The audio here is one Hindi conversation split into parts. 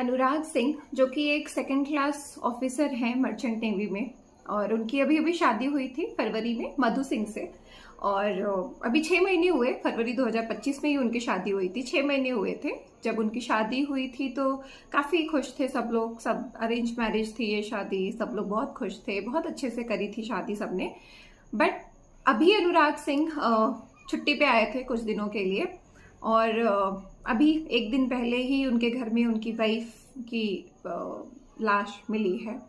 अनुराग सिंह जो कि एक सेकंड क्लास ऑफिसर हैं मर्चेंट नेवी में, और उनकी अभी अभी शादी हुई थी फरवरी में मधु सिंह से। और अभी 6 महीने हुए, फरवरी 2025 में ही उनकी शादी हुई थी। 6 महीने हुए थे जब उनकी शादी हुई थी, तो काफ़ी खुश थे सब लोग। सब अरेंज मैरिज थी ये शादी, सब लोग बहुत खुश थे, बहुत अच्छे से करी थी शादी सबने। बट अभी अनुराग सिंह छुट्टी पे आए थे कुछ दिनों के लिए, और अभी एक दिन पहले ही उनके घर में उनकी वाइफ की लाश मिली है।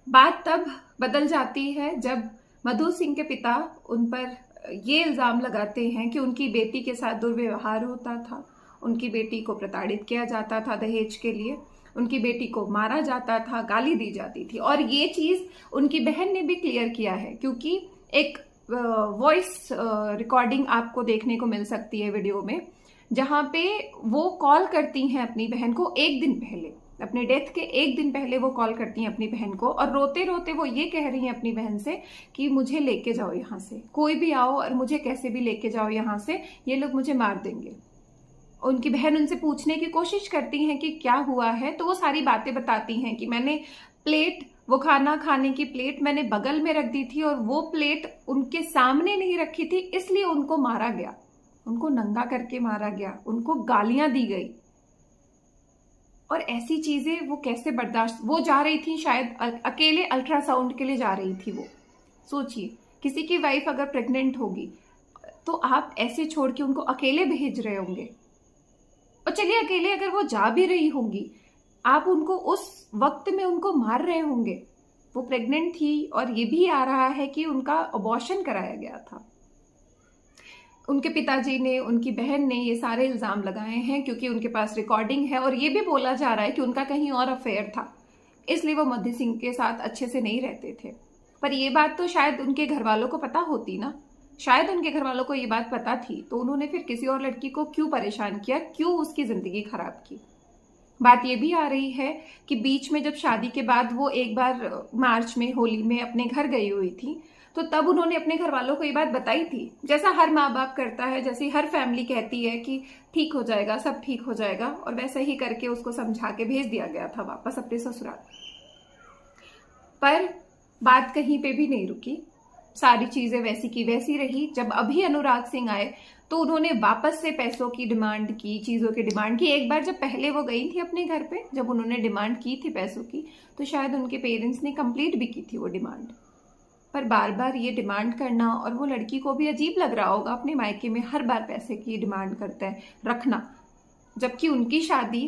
बात तब बदल जाती है जब मधु सिंह के पिता उन पर ये इल्ज़ाम लगाते हैं कि उनकी बेटी के साथ दुर्व्यवहार होता था, उनकी बेटी को प्रताड़ित किया जाता था दहेज के लिए, उनकी बेटी को मारा जाता था, गाली दी जाती थी। और ये चीज़ उनकी बहन ने भी क्लियर किया है, क्योंकि एक वॉइस रिकॉर्डिंग आपको देखने को मिल सकती है वीडियो में, जहाँ पे वो कॉल करती हैं अपनी बहन को एक दिन पहले, अपने डेथ के एक दिन पहले वो कॉल करती हैं अपनी बहन को, और रोते रोते वो ये कह रही हैं अपनी बहन से कि मुझे लेके जाओ यहाँ से, कोई भी आओ और मुझे कैसे भी लेके जाओ यहाँ से, ये लोग मुझे मार देंगे। उनकी बहन उनसे पूछने की कोशिश करती हैं कि क्या हुआ है, तो वो सारी बातें बताती हैं कि मैंने प्लेट, वो खाना खाने की प्लेट मैंने बगल में रख दी थी और वो प्लेट उनके सामने नहीं रखी थी, इसलिए उनको मारा गया, उनको नंगा करके मारा गया, उनको गालियां दी गई। और ऐसी चीजें वो कैसे बर्दाश्त, वो जा रही थी शायद अकेले अल्ट्रासाउंड के लिए जा रही थी। वो सोचिए, किसी की वाइफ अगर प्रेग्नेंट होगी तो आप ऐसे छोड़ के उनको अकेले भेज रहे होंगे। और चलिए अकेले अगर वो जा भी रही होंगी, आप उनको उस वक्त में उनको मार रहे होंगे। वो प्रेग्नेंट थी और ये भी आ रहा है कि उनका अबॉर्शन कराया गया था। उनके पिताजी ने, उनकी बहन ने ये सारे इल्ज़ाम लगाए हैं क्योंकि उनके पास रिकॉर्डिंग है, और ये भी बोला जा रहा है कि उनका कहीं और अफेयर था, इसलिए वो मधु सिंह के साथ अच्छे से नहीं रहते थे। पर ये बात तो शायद उनके घर वालों को पता होती ना, शायद उनके घर वालों को ये बात पता थी, तो उन्होंने फिर किसी और लड़की को क्यों परेशान किया, क्यों उसकी ज़िंदगी खराब की। बात ये भी आ रही है कि बीच में जब शादी के बाद वो एक बार मार्च में होली में अपने घर गई हुई थी, तो तब उन्होंने अपने घर वालों को ये बात बताई थी, जैसा हर माँ बाप करता है, जैसी हर फैमिली कहती है कि ठीक हो जाएगा, सब ठीक हो जाएगा, और वैसा ही करके उसको समझा के भेज दिया गया था वापस अपने ससुराल। पर बात कहीं पे भी नहीं रुकी, सारी चीजें वैसी की वैसी रही। जब अभी अनुराग सिंह आए तो उन्होंने वापस से पैसों की डिमांड की, चीज़ों की डिमांड की। एक बार जब पहले वो गई थी अपने घर पे, जब उन्होंने डिमांड की थी पैसों की, तो शायद उनके पेरेंट्स ने कंप्लीट भी की थी वो डिमांड। पर बार बार ये डिमांड करना, और वो लड़की को भी अजीब लग रहा होगा अपने मायके में हर बार पैसे की डिमांड करता है रखना, जबकि उनकी शादी